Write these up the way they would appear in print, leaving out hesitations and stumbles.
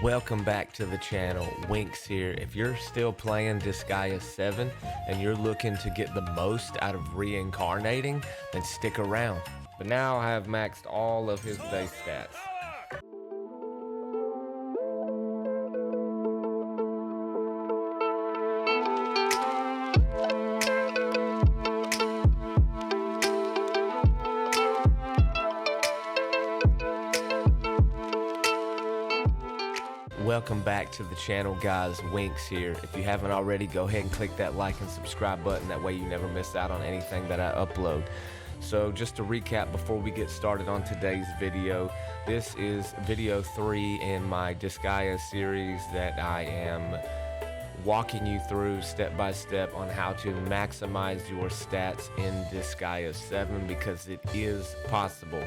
Welcome back to the channel. Winks here. If you're still playing Disgaea 7 and you're looking to get the most out of reincarnating, then stick around. But now I have maxed all of his base stats. Welcome back to the channel, guys. Winks here. If you haven't already, go ahead and click that like and subscribe button. That way you never miss out on anything that I upload. So just to recap before we get started on today's video, this is video 3 in my Disgaea series that I am walking you through step by step on how to maximize your stats in Disgaea 7, because it is possible.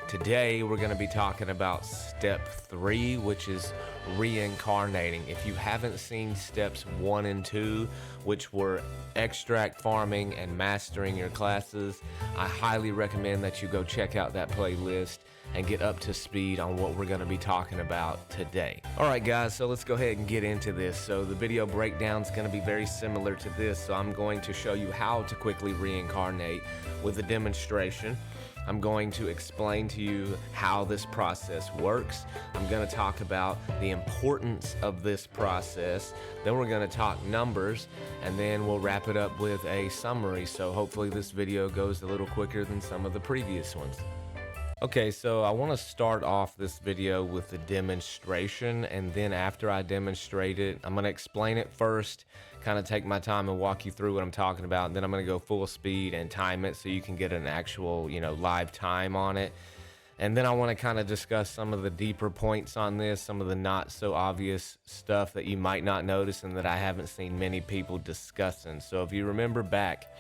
Today we're going to be talking about step 3, which is reincarnating. If you haven't seen steps 1 and 2, which were extract farming and mastering your classes, I highly recommend that you go check out that playlist and get up to speed on what we're going to be talking about today. Alright guys, so let's go ahead and get into this. So the video breakdown is going to be very similar to this, so I'm going to show you how to quickly reincarnate with a demonstration. I'm going to explain to you how this process works. I'm going to talk about the importance of this process. Then we're going to talk numbers, and then we'll wrap it up with a summary. So hopefully this video goes a little quicker than some of the previous ones. Okay, so I want to start off this video with the demonstration, and then after I demonstrate it, I'm going to explain it first, kind of take my time and walk you through what I'm talking about, and then I'm going to go full speed and time it so you can get an actual, live time on it. And then I want to kind of discuss some of the deeper points on this, some of the not so obvious stuff that you might not notice and that I haven't seen many people discussing. So if you remember back,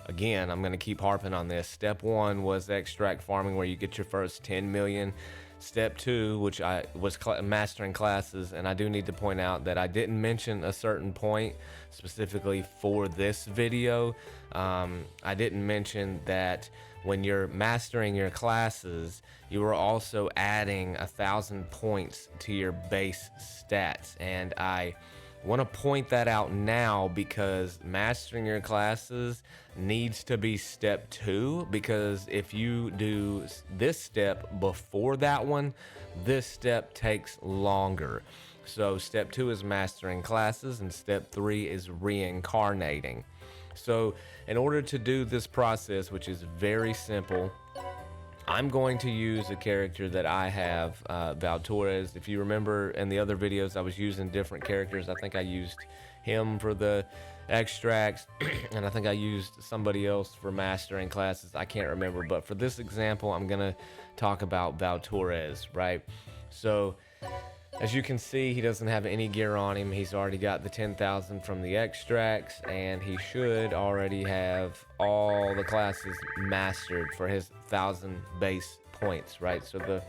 again, I'm going to keep harping on this. Step 1 was extract farming, where you get your first 10 million. Step 2, which I was mastering classes, and I do need to point out that I didn't mention a certain point specifically for this video. I didn't mention that when you're mastering your classes, you are also adding 1,000 points to your base stats, and I want to point that out now because mastering your classes needs to be step 2, because if you do this step before that one, this step takes longer. So step 2 is mastering classes and step 3 is reincarnating. So in order to do this process, which is very simple, I'm going to use a character that I have, Valtorez. If you remember in the other videos, I was using different characters. I think I used him for the extracts, and I think I used somebody else for mastering classes. I can't remember, but for this example, I'm going to talk about Valtorez, right? So as you can see, he doesn't have any gear on him. He's already got the 10,000 from the extracts, and he should already have all the classes mastered for his 1,000 base points, right? So the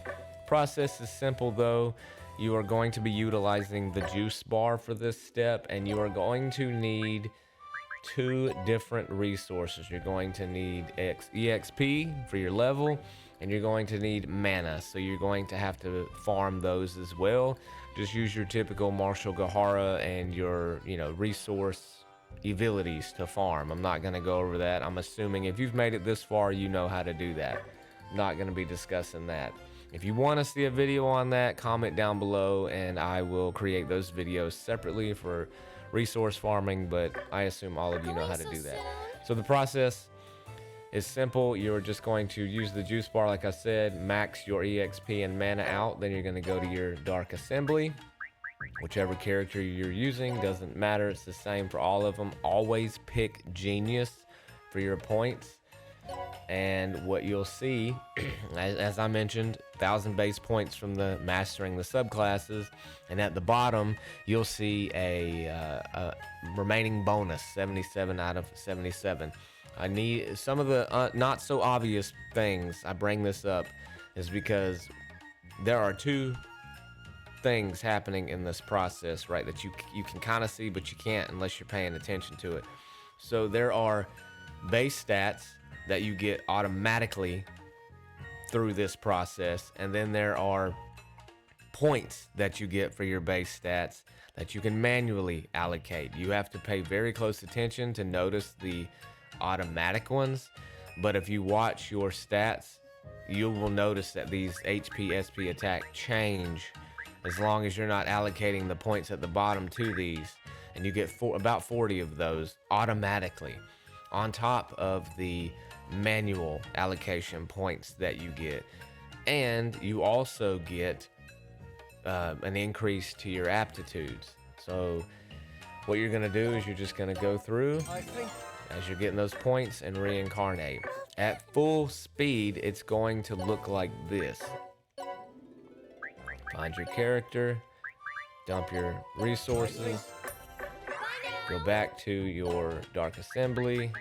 process is simple though. You are going to be utilizing the juice bar for this step, and you are going to need 2 different resources. You're going to need EXP for your level, and you're going to need mana, so you're going to have to farm those as well. Just use your typical Martial Gahara and your resource abilities to farm. I'm not going to go over that. I'm assuming if you've made it this far, you know how to do that. I'm not going to be discussing that. If you want to see a video on that, comment down below and I will create those videos separately for resource farming, but I assume all of you know how to do that. So the process is simple. You're just going to use the juice bar, like I said, max your EXP and mana out. Then you're going to go to your Dark Assembly. Whichever character you're using, doesn't matter. It's the same for all of them. Always pick Genius for your points. And what you'll see, as I mentioned, 1,000 base points from the mastering the subclasses, and at the bottom you'll see a remaining bonus, 77 out of 77. I need some of the not so obvious things. I bring this up is because there are 2 things happening in this process, right, that you can kind of see, but you can't unless you're paying attention to it. So there are base stats that you get automatically through this process, and then there are points that you get for your base stats that you can manually allocate. You have to pay very close attention to notice the automatic ones, but if you watch your stats, you will notice that these HP, SP, attack change as long as you're not allocating the points at the bottom to these, and you get about 40 of those automatically on top of the manual allocation points that you get. And you also get an increase to your aptitudes. So what you're gonna do is you're just gonna go through as you're getting those points and reincarnate. At full speed, it's going to look like this. Find your character, dump your resources, go back to your Dark Assembly,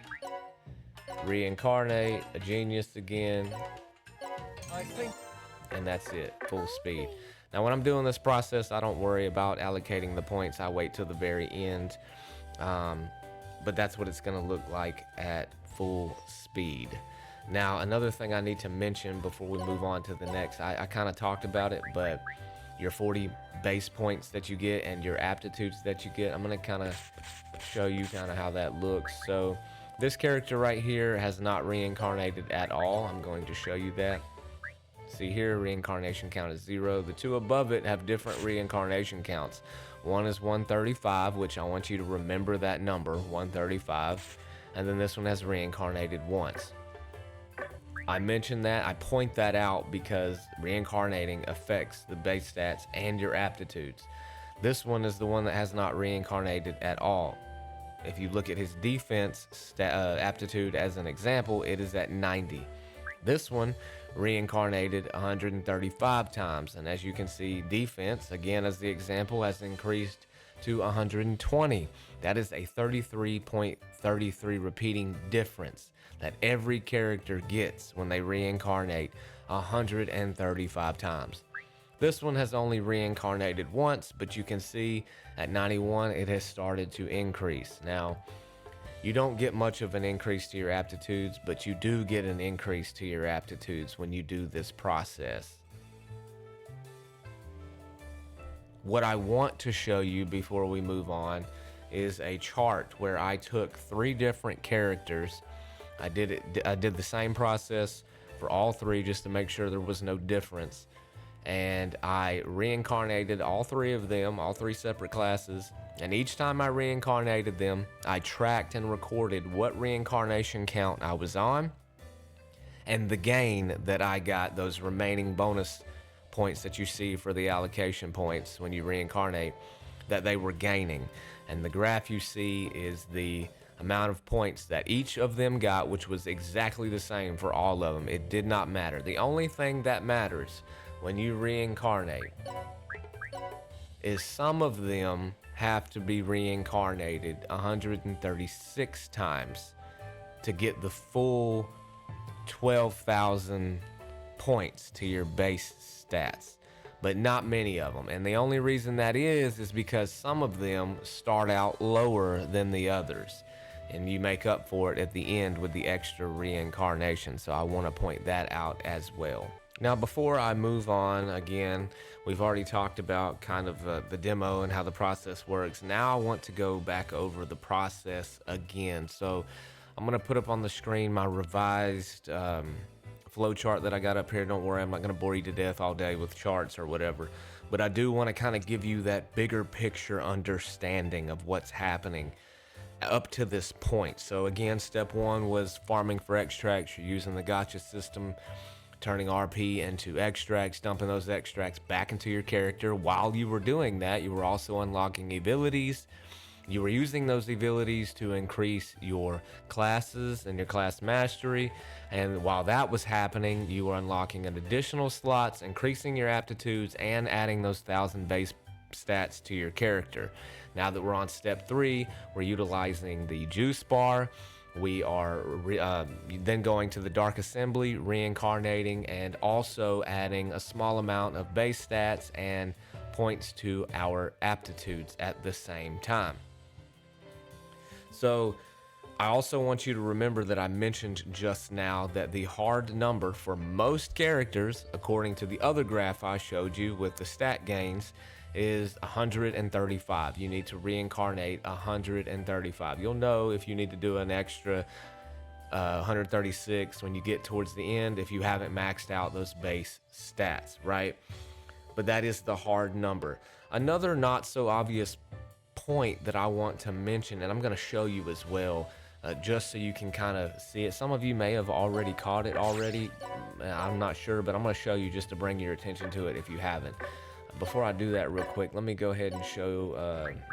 reincarnate, a genius again, and that's it, full speed. Now when I'm doing this process, I don't worry about allocating the points. I wait till the very end, but that's what it's gonna look like at full speed. Now another thing I need to mention before we move on to the next, I kind of talked about it, but your 40 base points that you get and your aptitudes that you get, I'm gonna kind of show you kind of how that looks. So this character right here has not reincarnated at all. I'm going to show you that. See here, reincarnation count is 0. The two above it have different reincarnation counts. One is 135, which I want you to remember that number, 135. And then this one has reincarnated once. I mention that, I point that out because reincarnating affects the base stats and your aptitudes. This one is the one that has not reincarnated at all. If you look at his defense aptitude as an example, it is at 90. This one reincarnated 135 times, and as you can see, defense, again as the example, has increased to 120. That is a 33.33 repeating difference that every character gets when they reincarnate 135 times. This one has only reincarnated once, but you can see at 91 it has started to increase. Now, you don't get much of an increase to your aptitudes, but you do get an increase to your aptitudes when you do this process. What I want to show you before we move on is a chart where I took 3 different characters. I did the same process for all 3 just to make sure there was no difference. And I reincarnated all 3 of them, all 3 separate classes. And each time I reincarnated them, I tracked and recorded what reincarnation count I was on and the gain that I got, those remaining bonus points that you see for the allocation points when you reincarnate, that they were gaining. And the graph you see is the amount of points that each of them got, which was exactly the same for all of them. It did not matter. The only thing that matters when you reincarnate is some of them have to be reincarnated 136 times to get the full 12,000 points to your base stats, but not many of them. And the only reason that is because some of them start out lower than the others, and you make up for it at the end with the extra reincarnation. So I want to point that out as well. Now, before I move on, again, we've already talked about kind of the demo and how the process works. Now I want to go back over the process again. So I'm going to put up on the screen my revised flow chart that I got up here. Don't worry, I'm not going to bore you to death all day with charts or whatever. But I do want to kind of give you that bigger picture understanding of what's happening up to this point. So again, step 1 was farming for extracts. You're using the gotcha system, turning RP into extracts, dumping those extracts back into your character. While you were doing that, you were also unlocking abilities. You were using those abilities to increase your classes and your class mastery. And while that was happening, you were unlocking an additional slots, increasing your aptitudes, and adding those 1,000 base stats to your character. Now that we're on step 3, we're utilizing the juice bar. We are then going to the Dark Assembly, reincarnating, and also adding a small amount of base stats and points to our aptitudes at the same time. So I also want you to remember that I mentioned just now that the hard number for most characters, according to the other graph I showed you with the stat gains, is 135. You need to reincarnate 135. You'll know if you need to do an extra 136 when you get towards the end if you haven't maxed out those base stats, right? But that is the hard number. Another not so obvious point that I want to mention, and I'm going to show you as well, just so you can kind of see it. Some of you may have already caught it already. I'm not sure, but I'm going to show you just to bring your attention to it if you haven't. Before I do that real quick, let me go ahead and show,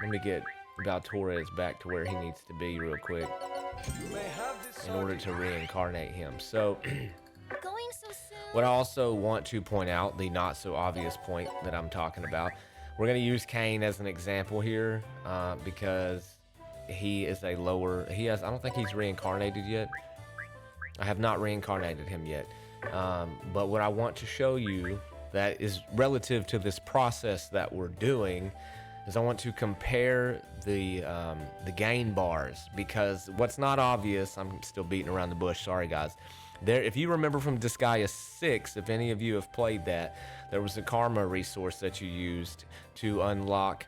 let me get Valtorez back to where he needs to be real quick in order to reincarnate him. So what I also want to point out, the not so obvious point that I'm talking about, we're going to use Cain as an example here because he is a lower, I don't think he's reincarnated yet. I have not reincarnated him yet. But what I want to show you that is relative to this process that we're doing is I want to compare the gain bars, because what's not obvious, I'm still beating around the bush, sorry guys. There, if you remember from Disgaea 6, if any of you have played that, there was a karma resource that you used to unlock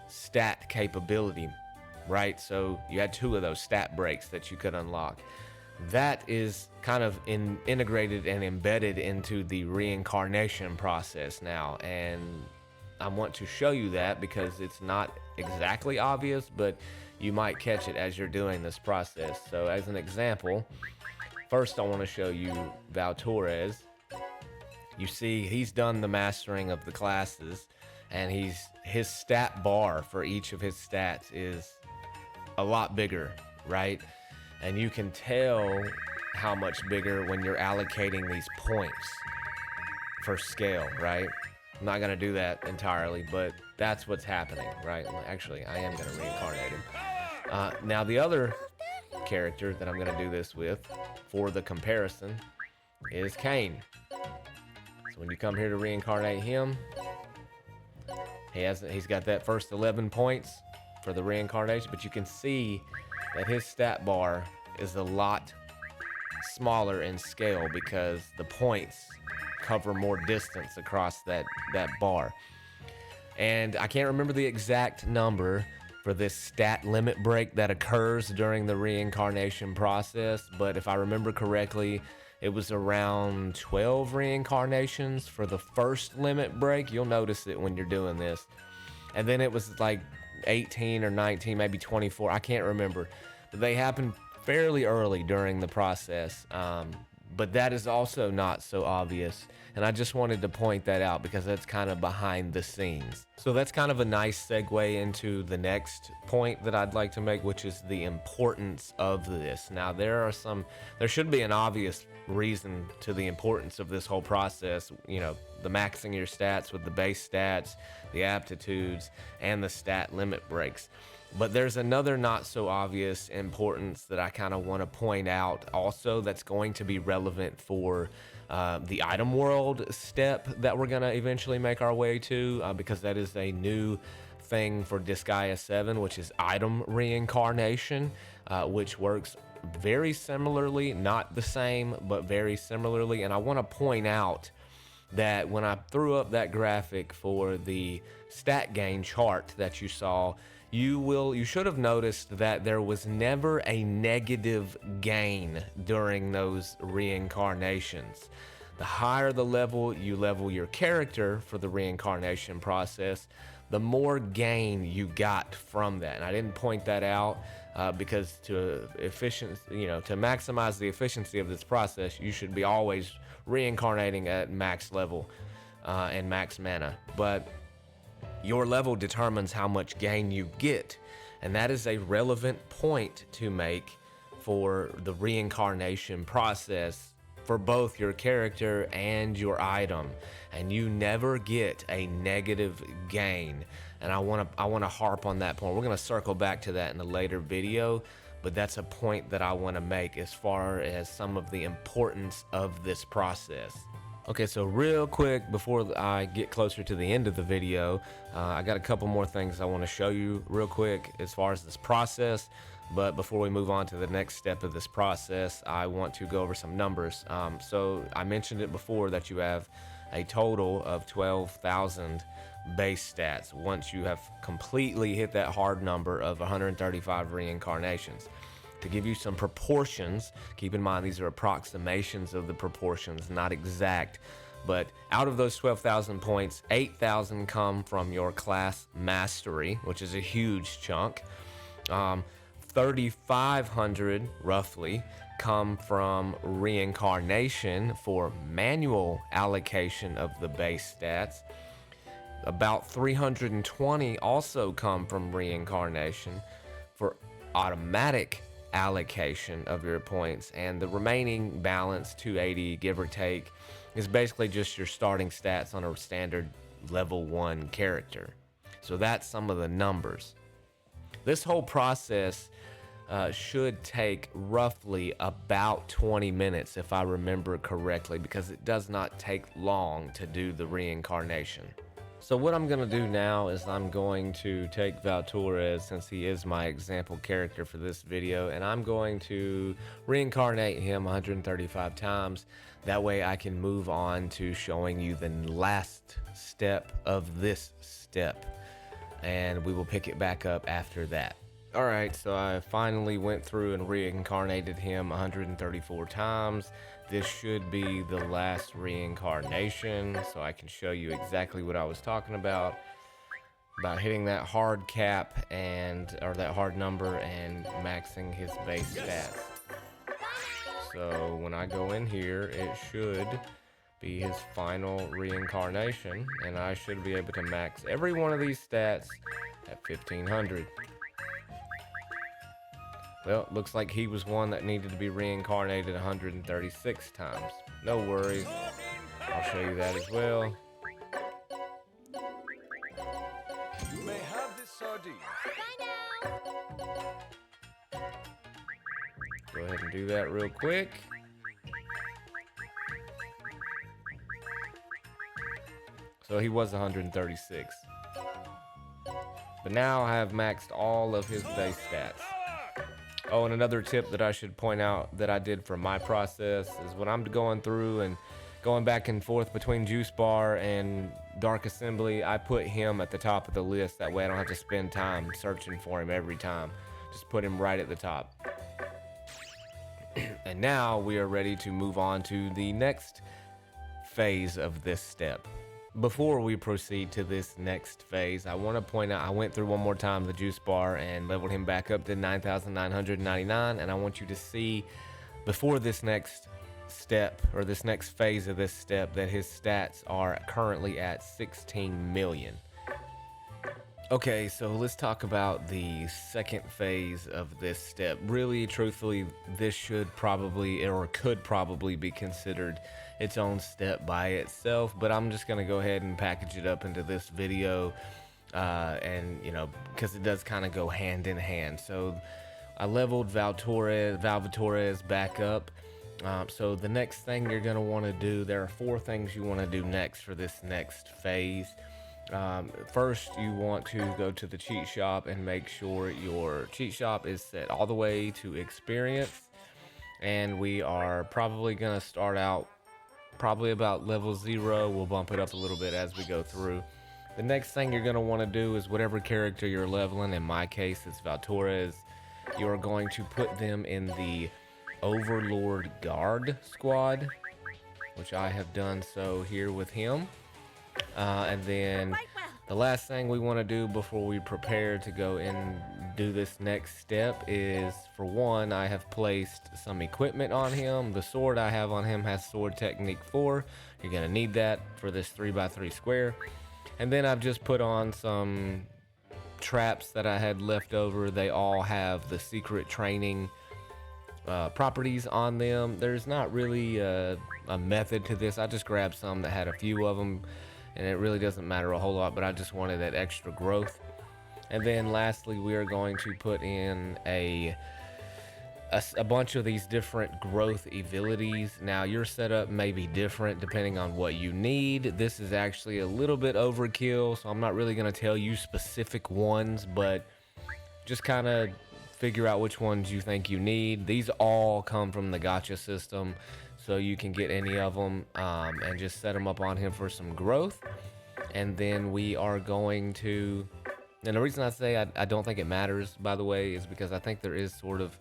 stat capability, right? So you had 2 of those stat breaks that you could unlock. That is kind of integrated and embedded into the reincarnation process now, and I want to show you that because it's not exactly obvious, but you might catch it as you're doing this process. So as an example, first I want to show you Valtorez. You see he's done the mastering of the classes, and his stat bar for each of his stats is a lot bigger, right? And you can tell how much bigger when you're allocating these points for scale, right? I'm not going to do that entirely, but that's what's happening, right? Actually, I am going to reincarnate him. Now, the other character that I'm going to do this with for the comparison is Cain. So when you come here to reincarnate him, he's got that first 11 points for the reincarnation, but you can see that his stat bar is a lot smaller in scale because the points cover more distance across that bar. And I can't remember the exact number for this stat limit break that occurs during the reincarnation process, but if I remember correctly, it was around 12 reincarnations for the first limit break. You'll notice it when you're doing this. And then it was like 18 or 19, maybe 24, I can't remember. But they happened fairly early during the process. But that is also not so obvious. And I just wanted to point that out because that's kind of behind the scenes. So that's kind of a nice segue into the next point that I'd like to make, which is the importance of this. Now, there should be an obvious reason to the importance of this whole process. You know, the maxing your stats with the base stats, the aptitudes, and the stat limit breaks. But there's another not so obvious importance that I kind of want to point out also that's going to be relevant for the item world step that we're going to eventually make our way to, because that is a new thing for Disgaea 7, which is item reincarnation, which works very similarly, not the same, but very similarly. And I want to point out that when I threw up that graphic for the stat gain chart that you saw, you should have noticed that there was never a negative gain during those reincarnations. The higher the level you level your character for the reincarnation process, the more gain you got from that. And I didn't point that out because to maximize the efficiency of this process, you should be always reincarnating at max level and max mana. But your level determines how much gain you get, and that is a relevant point to make for the reincarnation process for both your character and your item. And you never get a negative gain, and I want to harp on that point. We're going to circle back to that in a later video, but that's a point that I want to make as far as some of the importance of this process. Okay, so real quick before I get closer to the end of the video, I got a couple more things I want to show you real quick as far as this process. But before we move on to the next step of this process, I want to go over some numbers. So I mentioned it before that you have a total of 12,000 base stats once you have completely hit that hard number of 135 reincarnations. To give you some proportions, keep in mind these are approximations of the proportions, not exact, but out of those 12,000 points, 8,000 come from your class mastery, which is a huge chunk. 3,500 roughly come from reincarnation for manual allocation of the base stats. About 320 also come from reincarnation for automatic allocation of your points, and the remaining balance, 280 give or take, is basically just your starting stats on a standard level 1 character. So that's some of the numbers. This whole process should take roughly about 20 minutes if I remember correctly, because it does not take long to do the reincarnation. So what I'm going to do now is I'm going to take Valtorez, since he is my example character for this video, and I'm going to reincarnate him 135 times. That way I can move on to showing you the last step of this step, and we will pick it back up after that. Alright, so I finally went through and reincarnated him 134 times. This should be the last reincarnation, so I can show you exactly what I was talking about hitting that hard cap or that hard number and maxing his base stats. So when I go in here, it should be his final reincarnation, and I should be able to max every one of these stats at 1,500. Well, looks like he was one that needed to be reincarnated 136 times. No worries. I'll show you that as well. You may have this sardine. Bye now. Go ahead and do that real quick. So he was 136. But now I have maxed all of his base stats. Oh, and another tip that I should point out that I did for my process is when I'm going through and going back and forth between Juice Bar and Dark Assembly, I put him at the top of the list. That way I don't have to spend time searching for him every time. Just put him right at the top. And now we are ready to move on to the next phase of this step. Before we proceed to this next phase, I want to point out I went through one more time the Juice Bar and leveled him back up to 9,999, and I want you to see before this next step or this next phase of this step that his stats are currently at 16 million. Okay, so let's talk about the second phase of this step. Really, truthfully, this should probably or could probably be considered its own step by itself, but I'm just going to go ahead and package it up into this video, and because it does kind of go hand in hand. So I leveled Valtorez back up. So the next thing you're going to want to do, there are 4 things you want to do next for this next phase. First, you want to go to the cheat shop and make sure your cheat shop is set all the way to experience, and we are probably going to start out probably about level 0. We'll bump it up a little bit as we go through. The next thing you're going to want to do is whatever character you're leveling, in my case it's Valtorez, you're going to put them in the Overlord Guard squad, which I have done so here with him. And then the last thing we want to do before we prepare to go and do this next step is, for one, I have placed some equipment on him. The sword I have on him has sword technique 4. You're going to need that for this 3x3 square. And then I've just put on some traps that I had left over. They all have the secret training properties on them. There's not really a method to this. I just grabbed some that had a few of them, and it really doesn't matter a whole lot, but I just wanted that extra growth. And then lastly, we are going to put in a a bunch of these different growth abilities. Now your setup may be different depending on what you need. This is actually a little bit overkill, so I'm not really going to tell you specific ones, but just kind of figure out which ones you think you need. These all come from the gacha system, so you can get any of them and just set them up on him for some growth. And then we are going to, and the reason I say I don't think it matters, by the way, is because I think there is sort of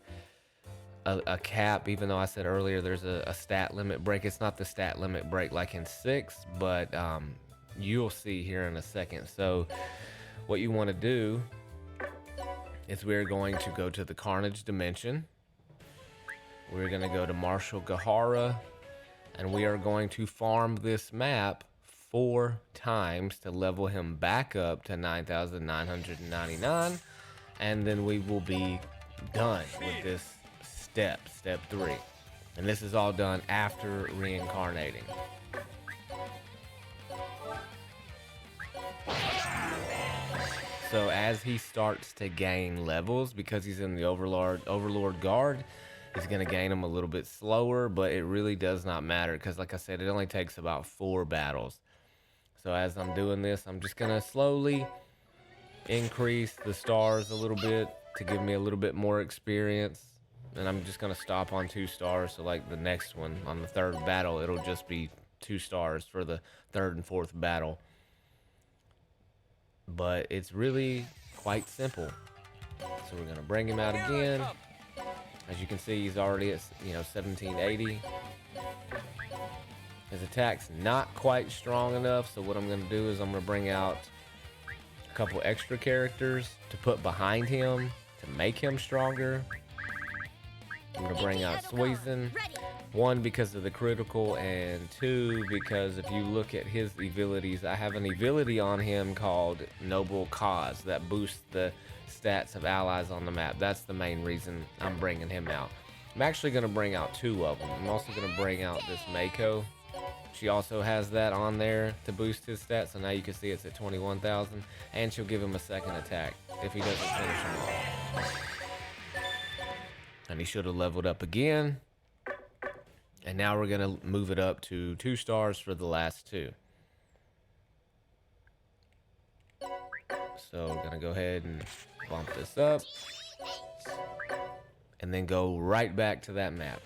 a cap, even though I said earlier there's a stat limit break. It's not the stat limit break like in 6, but you'll see here in a second. So what you want to do is we're going to go to the Carnage Dimension. We're going to go to Marshall Gahara, and we are going to farm this map 4 times to level him back up to 9,999, and then we will be done with this step 3. And this is all done after reincarnating. So as he starts to gain levels, because he's in the Overlord Guard, he's going to gain them a little bit slower, but it really does not matter because, like I said, it only takes about 4 battles. So as I'm doing this, I'm just going to slowly increase the stars a little bit to give me a little bit more experience. And I'm just going to stop on 2 stars. So like the next one, on the 3rd battle, it'll just be 2 stars for the 3rd and 4th battle. But it's really quite simple. So we're going to bring him out again. As you can see, he's already at 1780. His attack's not quite strong enough, so what I'm going to do is I'm going to bring out a couple extra characters to put behind him to make him stronger. I'm going to bring out Suizan, 1 because of the critical, and 2 because if you look at his abilities, I have an ability on him called Noble Cause that boosts the stats of allies on the map. That's the main reason I'm bringing him out. I'm actually going to bring out 2 of them. I'm also going to bring out this Mako. She also has that on there to boost his stats, so now you can see it's at 21,000, and she'll give him a second attack if he doesn't finish him off. And he should have leveled up again. And now we're going to move it up to 2 stars for the last 2. So we're going to go ahead and bump this up. And then go right back to that map.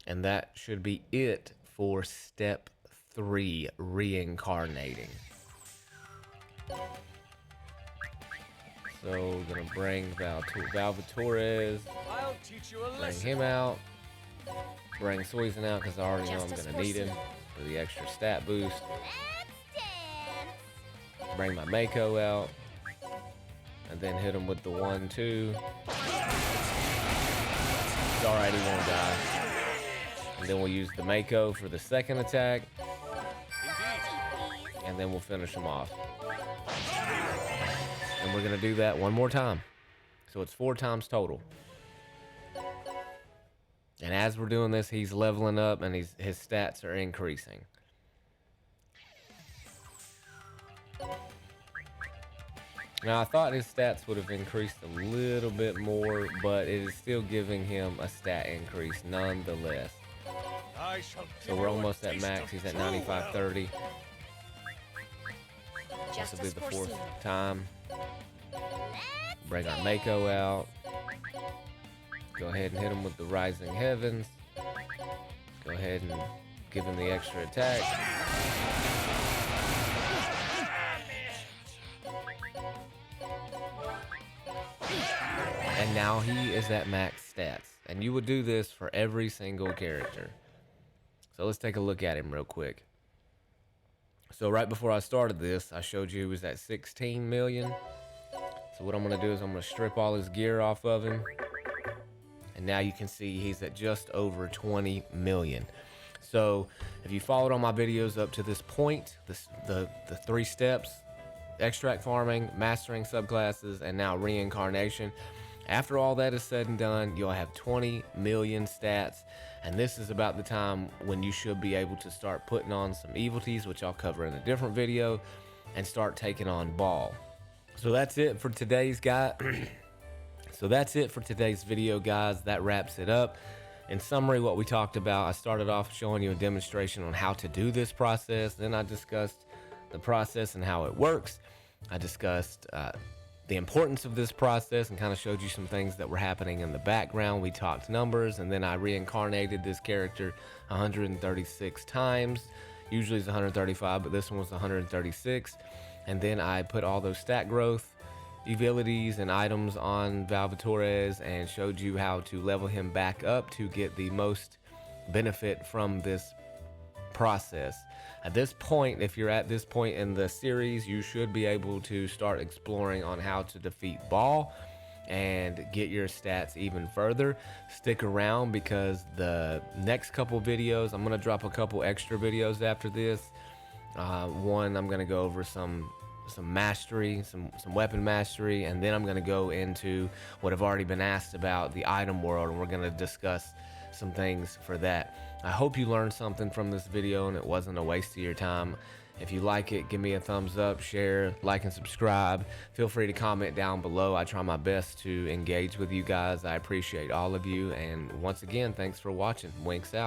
And that should be it for step 3, reincarnating. So we're gonna bring Valvatorez, I'll teach you a bring lesson. him out, bring Suizan out because I already know I'm gonna need him for the extra stat boost. Let's dance. Bring my Mako out, and then hit him with the 1-2. It's alright, he won't die. And then we'll use the Mako for the second attack, and then we'll finish him off. And we're gonna do that 1 more time. So it's 4 times total. And as we're doing this, he's leveling up and his stats are increasing. Now I thought his stats would have increased a little bit more, but it is still giving him a stat increase nonetheless. I shall So we're almost at max. He's at 9530. This will be the 4th time. Bring our Mako out. Go ahead and hit him with the Rising Heavens. Go ahead and give him the extra attack. And now he is at max stats. And you would do this for every single character. So let's take a look at him real quick. So right before I started this, I showed you he was at 16 million. So what I'm going to do is I'm going to strip all his gear off of him. And now you can see he's at just over 20 million. So if you followed all my videos up to this point, the 3 steps, extract farming, mastering subclasses, and now reincarnation, after all that is said and done, you'll have 20 million stats. And this is about the time when you should be able to start putting on some evilties, which I'll cover in a different video, and start taking on Ball. So that's it for today's guide. So that's it for today's video, guys. That wraps it up. In summary, what we talked about, I started off showing you a demonstration on how to do this process. Then I discussed the process and how it works. I discussed the importance of this process and kind of showed you some things that were happening in the background. We talked numbers, and then I reincarnated this character 136 times. Usually it's 135, but this one was 136. And then I put all those stat growth abilities and items on Valvatores and showed you how to level him back up to get the most benefit from this process. At this point, if you're at this point in the series, you should be able to start exploring on how to defeat Ball and get your stats even further. Stick around, because the next couple videos, I'm going to drop a couple extra videos after this. One, I'm going to go over some mastery, some weapon mastery, and then I'm going to go into what I've already been asked about, the item world, and we're going to discuss some things for that. I hope you learned something from this video and it wasn't a waste of your time. If you like it, give me a thumbs up, share, like, and subscribe. Feel free to comment down below. I try my best to engage with you guys. I appreciate all of you, and once again, thanks for watching. Winks out.